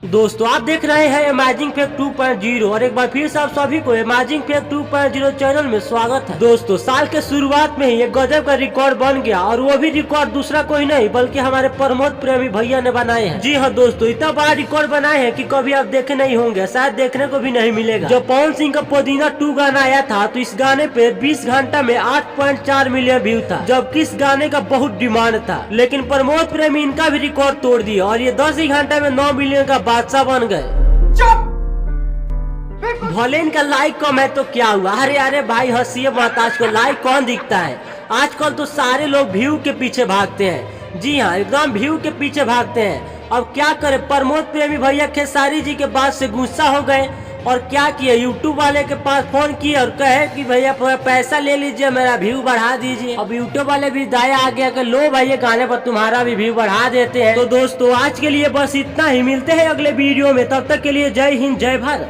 दोस्तों आप देख रहे हैं अमेजिंग फैक्ट 2.0 और एक बार फिर से आप सभी को अमेजिंग फैक्ट 2.0 चैनल में स्वागत है। दोस्तों साल के शुरुआत में ही एक गजब का रिकॉर्ड बन गया और वो भी रिकॉर्ड दूसरा कोई नहीं बल्कि हमारे प्रमोद प्रेमी भैया ने बनाए हैं। जी हाँ दोस्तों, इतना बड़ा रिकॉर्ड बनाए हैं कि कभी आप देखे नहीं होंगे, शायद देखने को भी नहीं मिलेगा। जब पवन सिंह का पुदीना 2 गाना आया था तो इस गाने पे 20 घंटा में 8.4 मिलियन व्यू था, जबकि इस गाने का बहुत डिमांड था। लेकिन प्रमोद प्रेमी इनका भी रिकॉर्ड तोड़ दिया और ये 10 ही घंटे में 9 मिलियन का बादशाह बन गए। भले इनका लाइक कम है तो क्या हुआ, अरे भाई हंसिए मत, आज को लाइक कौन दिखता है। आजकल तो सारे लोग व्यू के पीछे भागते हैं। जी हाँ, एकदम व्यू के पीछे भागते हैं। अब क्या करे, प्रमोद प्रेमी भैया खेसारी जी के बात से गुस्सा हो गए और क्या किए, यूट्यूब वाले के पास फोन किए और कहे कि भैया पैसा ले लीजिए, मेरा व्यू बढ़ा दीजिए। अब यूट्यूब वाले भी दाया आ गया कि लो भैया गाने पर तुम्हारा भी व्यू बढ़ा देते हैं। तो दोस्तों आज के लिए बस इतना ही, मिलते हैं अगले वीडियो में, तब तक के लिए जय हिंद जय भारत।